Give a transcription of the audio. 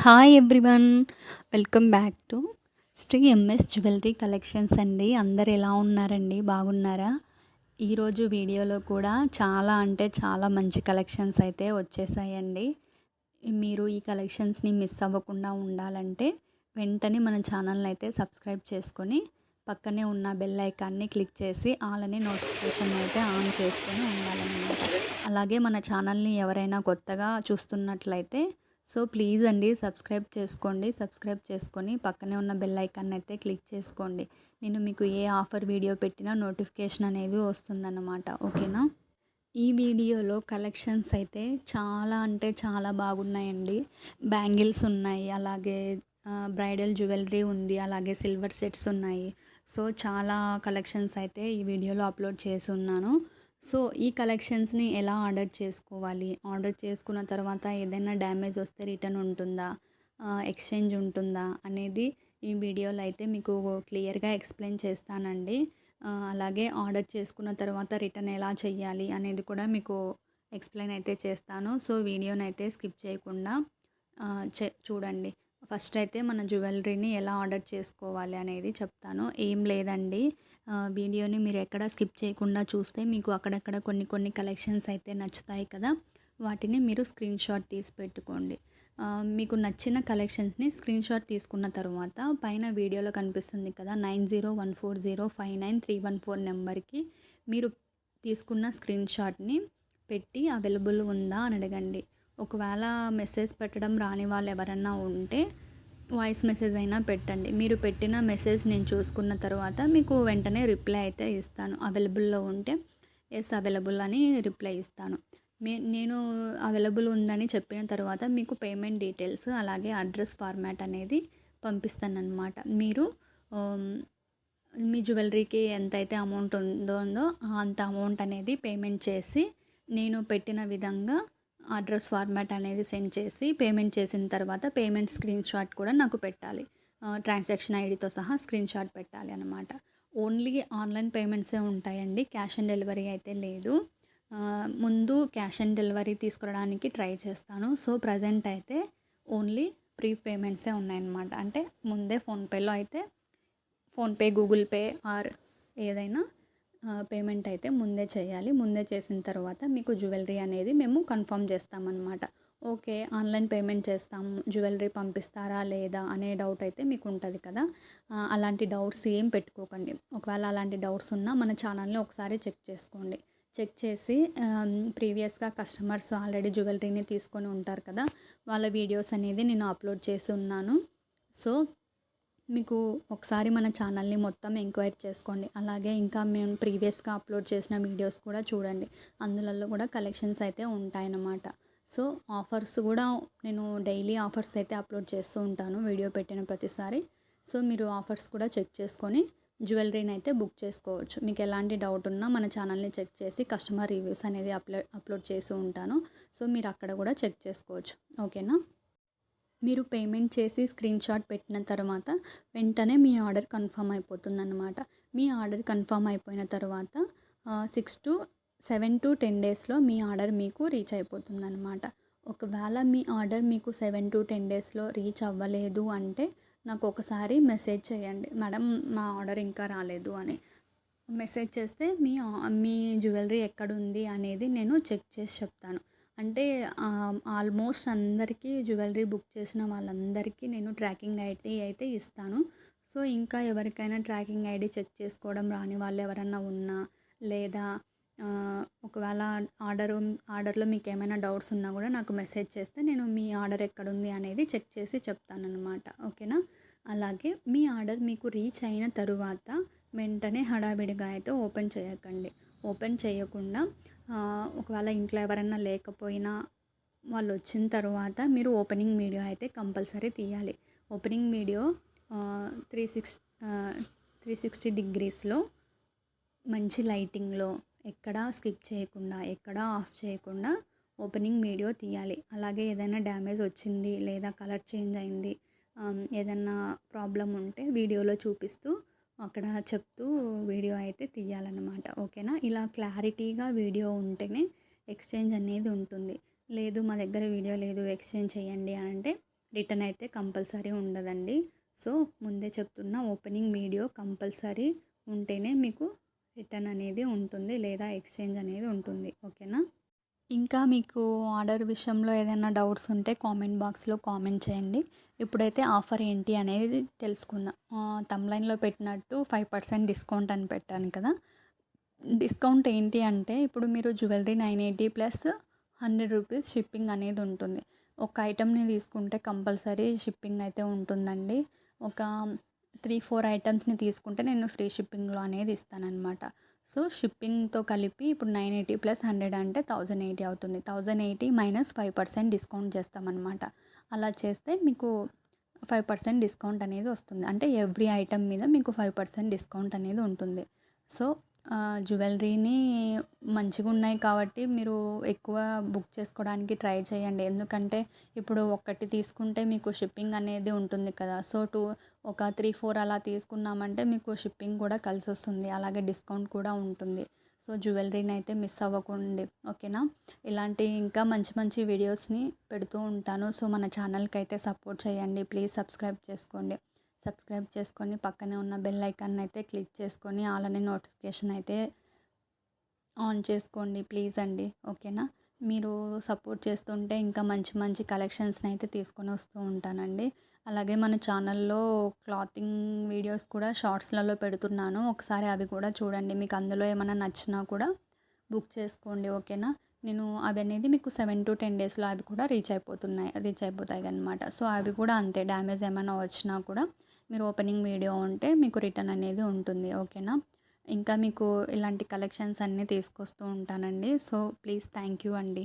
Hi everyone. Welcome back to Shri MS jewellery collections అండి. అందరు ఎలా ఉన్నారండి? బాగున్నారా? ఈరోజు వీడియోలో కూడా చాలా అంటే చాలా మంచి కలెక్షన్స్ అయితే వచ్చేసాయండి. మీరు ఈ కలెక్షన్స్ని మిస్ అవ్వకుండా ఉండాలంటే వెంటనే మన ఛానల్ని అయితే సబ్స్క్రైబ్ చేసుకొని పక్కనే ఉన్న బెల్ ఐకాన్ని క్లిక్ చేసి ఆల్ అనే నోటిఫికేషన్ అయితే ఆన్ చేసుకొని ఉండాలన్నమాట. అలాగే మన ఛానల్ని ఎవరైనా కొత్తగా చూస్తున్నట్లయితే ప్లీజ్ అండి సబ్స్క్రైబ్ చేసుకోండి. సబ్స్క్రైబ్ చేసుకొని పక్కనే ఉన్న బెల్ ఐకాన్ అయితే క్లిక్ చేసుకోండి. నేను మీకు ఏ ఆఫర్ వీడియో పెట్టినా నోటిఫికేషన్ అనేది వస్తుందన్నమాట. ఓకేనా? ఈ వీడియోలో కలెక్షన్స్ అయితే చాలా అంటే చాలా బాగున్నాయండి. బ్యాంగిల్స్ ఉన్నాయి, అలాగే బ్రైడల్ జ్యువెలరీ ఉంది, అలాగే సిల్వర్ సెట్స్ ఉన్నాయి. చాలా కలెక్షన్స్ అయితే ఈ వీడియోలో అప్లోడ్ చేసి ఉన్నాను. ఈ కలెక్షన్స్ని ఎలా ఆర్డర్ చేసుకోవాలి, ఆర్డర్ చేసుకున్న తర్వాత ఏదైనా డ్యామేజ్ వస్తే రిటర్న్ ఉంటుందా, ఎక్స్చేంజ్ ఉంటుందా అనేది ఈ వీడియోలో అయితే మీకు క్లియర్గా ఎక్స్ప్లెయిన్ చేస్తానండి. అలాగే ఆర్డర్ చేసుకున్న తర్వాత రిటర్న్ ఎలా చేయాలి అనేది కూడా మీకు ఎక్స్ప్లెయిన్ అయితే చేస్తాను. వీడియోని అయితే స్కిప్ చేయకుండా చూడండి. ఫస్ట్ అయితే మన జ్యువెలరీని ఎలా ఆర్డర్ చేసుకోవాలి అనేది చెప్తాను. ఏం లేదండి, వీడియోని మీరు ఎక్కడ స్కిప్ చేయకుండా చూస్తే మీకు అక్కడక్కడ కొన్ని కొన్ని కలెక్షన్స్ అయితే నచ్చుతాయి కదా, వాటిని మీరు స్క్రీన్ షాట్ తీసి పెట్టుకోండి. మీకు నచ్చిన కలెక్షన్స్ని స్క్రీన్ షాట్ తీసుకున్న తర్వాత పైన వీడియోలో కనిపిస్తుంది కదా 9014059314 నెంబర్కి మీరు తీసుకున్న స్క్రీన్ షాట్ని పెట్టి అవైలబుల్ ఉందా అని అడగండి. ఒకవేళ మెసేజ్ పెట్టడం రాని వాళ్ళు ఎవరన్నా ఉంటే వాయిస్ మెసేజ్ అయినా పెట్టండి. మీరు పెట్టిన మెసేజ్ నేను చూసుకున్న తర్వాత మీకు వెంటనే రిప్లై అయితే ఇస్తాను. అవైలబుల్లో ఉంటే ఎస్ అవైలబుల్ అని రిప్లై ఇస్తాను. నేను అవైలబుల్ ఉందని చెప్పిన తర్వాత మీకు పేమెంట్ డీటెయిల్స్ అలాగే అడ్రస్ ఫార్మాట్ అనేది పంపిస్తానన్నమాట. మీరు మీ జ్యువెలరీకి ఎంతైతే అమౌంట్ ఉందో అంత అమౌంట్ అనేది పేమెంట్ చేసి నేను పెట్టిన విధంగా అడ్రస్ ఫార్మాట్ అనేది సెండ్ చేసి పేమెంట్ చేసిన తర్వాత పేమెంట్ స్క్రీన్ షాట్ కూడా నాకు పెట్టాలి. ట్రాన్సాక్షన్ ఐడితో సహా స్క్రీన్ షాట్ పెట్టాలి అన్నమాట. ఓన్లీ ఆన్లైన్ పేమెంట్సే ఉంటాయండి, క్యాష్ ఆన్ డెలివరీ అయితే లేదు. ముందు క్యాష్ ఆన్ డెలివరీ తీసుకురావడానికి ట్రై చేస్తాను. ప్రజెంట్ అయితే ఓన్లీ ప్రీ పేమెంట్సే ఉన్నాయన్నమాట. అంటే ముందే ఫోన్పేలో అయితే ఫోన్పే, గూగుల్ పే ఆర్ ఏదైనా పేమెంట్ అయితే ముందే చేయాలి. ముందే చేసిన తర్వాత మీకు జ్యువెలరీ అనేది మేము కన్ఫర్మ్ చేస్తామన్నమాట. ఓకే, ఆన్లైన్ పేమెంట్ చేస్తాము, జ్యువెలరీ పంపిస్తారా లేదా అనే డౌట్ అయితే మీకు ఉంటుంది కదా. అలాంటి డౌట్స్ ఏం పెట్టుకోకండి. ఒకవేళ అలాంటి డౌట్స్ ఉన్నా మన ఛానల్ని ఒకసారి చెక్ చేసుకోండి. చెక్ చేసి ప్రీవియస్గా కస్టమర్స్ ఆల్రెడీ జ్యువెలరీని తీసుకొని ఉంటారు కదా, వాళ్ళ వీడియోస్ అనేది నేను అప్లోడ్ చేసి ఉన్నాను. మీకు ఒకసారి మన ఛానల్ని మొత్తం ఎంక్వైరీ చేసుకోండి. అలాగే ఇంకా మేము ప్రీవియస్గా అప్లోడ్ చేసిన వీడియోస్ కూడా చూడండి. అందులో కూడా కలెక్షన్స్ అయితే ఉంటాయన్నమాట. ఆఫర్స్ కూడా నేను డైలీ ఆఫర్స్ అయితే అప్లోడ్ చేస్తూ ఉంటాను వీడియో పెట్టిన ప్రతిసారి. మీరు ఆఫర్స్ కూడా చెక్ చేసుకొని జ్యువెలరీని అయితే బుక్ చేసుకోవచ్చు. మీకు ఎలాంటి డౌట్ ఉన్నా మన ఛానల్ని చెక్ చేసి కస్టమర్ రివ్యూస్ అనేది అప్లోడ్ చేస్తూ ఉంటాను. మీరు అక్కడ కూడా చెక్ చేసుకోవచ్చు. ఓకేనా? మీరు పేమెంట్ చేసి స్క్రీన్ షాట్ పెట్టిన తర్వాత వెంటనే మీ ఆర్డర్ కన్ఫర్మ్ అయిపోతుందన్నమాట. మీ ఆర్డర్ కన్ఫర్మ్ అయిపోయిన తర్వాత 7 to 10 డేస్లో మీ ఆర్డర్ మీకు రీచ్ అయిపోతుందన్నమాట. ఒకవేళ మీ ఆర్డర్ మీకు 7 to 10 డేస్లో రీచ్ అవ్వలేదు అంటే నాకు ఒకసారి మెసేజ్ చేయండి, మేడం మా ఆర్డర్ ఇంకా రాలేదు అని. మెసేజ్ చేస్తే మీ జ్యువెలరీ ఎక్కడుంది అనేది నేను చెక్ చేసి చెప్తాను. అంటే ఆల్మోస్ట్ అందరికీ జ్యువెలరీ బుక్ చేసిన వాళ్ళందరికీ నేను ట్రాకింగ్ ఐడి అయితే ఇస్తాను. ఇంకా ఎవరికైనా ట్రాకింగ్ ఐడి చెక్ చేసుకోవడం రాని వాళ్ళు ఎవరన్నా ఉన్నా, లేదా ఒకవేళ ఆర్డర్లో మీకు ఏమైనా డౌట్స్ ఉన్నా కూడా నాకు మెసేజ్ చేస్తే నేను మీ ఆర్డర్ ఎక్కడుంది అనేది చెక్ చేసి చెప్తానన్నమాట. ఓకేనా? అలాగే మీ ఆర్డర్ మీకు రీచ్ అయిన తరువాత వెంటనే హడావిడిగా అయితే ఓపెన్ చేయకండి. ఓపెన్ చేయకుండా ఒకవేళ ఇంట్లో ఎవరైనా లేకపోయినా వాళ్ళు వచ్చిన తర్వాత మీరు ఓపెనింగ్ వీడియో అయితే కంపల్సరీ తీయాలి. ఓపెనింగ్ వీడియో 360 డిగ్రీస్లో మంచి లైటింగ్లో ఎక్కడా స్కిప్ చేయకుండా, ఎక్కడా ఆఫ్ చేయకుండా ఓపెనింగ్ వీడియో తీయాలి. అలాగే ఏదైనా డ్యామేజ్ వచ్చింది లేదా కలర్ చేంజ్ అయింది, ఏదన్నా ప్రాబ్లం ఉంటే వీడియోలో చూపిస్తూ అక్కడ చెప్తూ వీడియో అయితే తీయాలన్నమాట. ఓకేనా? ఇలా క్లారిటీగా వీడియో ఉంటేనే ఎక్స్చేంజ్ అనేది ఉంటుంది. లేదు మా దగ్గర వీడియో లేదు ఎక్స్చేంజ్ చేయండి అని అంటే రిటర్న్ అయితే కంపల్సరీ ఉండదండి. సో ముందే చెప్తున్నా, ఓపెనింగ్ వీడియో కంపల్సరీ ఉంటేనే మీకు రిటర్న్ అనేది ఉంటుంది, లేదా ఎక్స్చేంజ్ అనేది ఉంటుంది. ఓకేనా? ఇంకా మీకు ఆర్డర్ విషయంలో ఏదైనా డౌట్స్ ఉంటే కామెంట్ బాక్స్లో కామెంట్ చేయండి. ఇప్పుడైతే ఆఫర్ ఏంటి అనేది తెలుసుకుందాం. తమ్లైన్లో పెట్టినట్టు 5% డిస్కౌంట్ అని పెట్టాను కదా. డిస్కౌంట్ ఏంటి అంటే, ఇప్పుడు మీరు జ్యువెలరీ 980 ప్లస్ 100 రూపీస్ షిప్పింగ్ అనేది ఉంటుంది. ఒక ఐటెంని తీసుకుంటే కంపల్సరీ షిప్పింగ్ అయితే ఉంటుందండి. ఒక 3, 4 ఐటమ్స్ని తీసుకుంటే నేను ఫ్రీ షిప్పింగ్లో అనేది ఇస్తానన్నమాట. సో షిప్పింగ్తో కలిపి ఇప్పుడు 980 ప్లస్ 100 అంటే 1080 అవుతుంది. 1080 మైనస్ 5% డిస్కౌంట్ చేస్తామన్నమాట. అలా చేస్తే మీకు 5% డిస్కౌంట్ అనేది వస్తుంది. అంటే ఎవ్రీ ఐటెం మీద మీకు 5% డిస్కౌంట్ అనేది ఉంటుంది. సో జ్యువెలరీని మంచిగున్నాయి కాబట్టి మీరు ఎక్కువ బుక్ చేసుకోవడానికి ట్రై చేయండి. ఎందుకంటే ఇప్పుడు ఒక్కటి తీసుకుంటే మీకు షిప్పింగ్ అనేది ఉంటుంది కదా. సో ఒక 3, 4 అలా తీసుకున్నామంటే మీకు షిప్పింగ్ కూడా కలిసొస్తుంది. అలాగే డిస్కౌంట్ కూడా ఉంటుంది. సో జ్యువెలరీని అయితే మిస్ అవ్వకండి. ఓకేనా? ఇలాంటి ఇంకా మంచి మంచి వీడియోస్ని పెడుతూ ఉంటాను. సో మన ఛానల్కి అయితే సపోర్ట్ చేయండి. ప్లీజ్ సబ్స్క్రైబ్ చేసుకోండి. సబ్స్క్రైబ్ చేసుకొని పక్కనే ఉన్న బెల్ ఐకాన్ అయితే క్లిక్ చేసుకొని ఆల్ అనే నోటిఫికేషన్ అయితే ఆన్ చేసుకోండి ప్లీజ్ అండి. ఓకేనా? మీరు సపోర్ట్ చేస్తుంటే ఇంకా మంచి మంచి కలెక్షన్స్ని అయితే తీసుకొని వస్తూ ఉంటానండి. అలాగే మన ఛానల్లో క్లాతింగ్ వీడియోస్ కూడా షార్ట్స్లలో పెడుతున్నాను. ఒకసారి అవి కూడా చూడండి. మీకు అందులో ఏమైనా నచ్చినా కూడా బుక్ చేసుకోండి. ఓకేనా? నేను అవి అనేది మీకు 7-10 డేస్లో అవి కూడా రీచ్ అయిపోతాయి అన్నమాట. సో అవి కూడా అంతే, డ్యామేజ్ ఏమైనా వచ్చినా కూడా మీరు ఓపెనింగ్ వీడియో ఉంటే మీకు రిటర్న్ అనేది ఉంటుంది. ఓకేనా? ఇంకా మీకు ఇలాంటి కలెక్షన్స్ అన్నీ తీసుకొస్తూ ఉంటానండి. సో ప్లీజ్ థ్యాంక్ యూ అండి.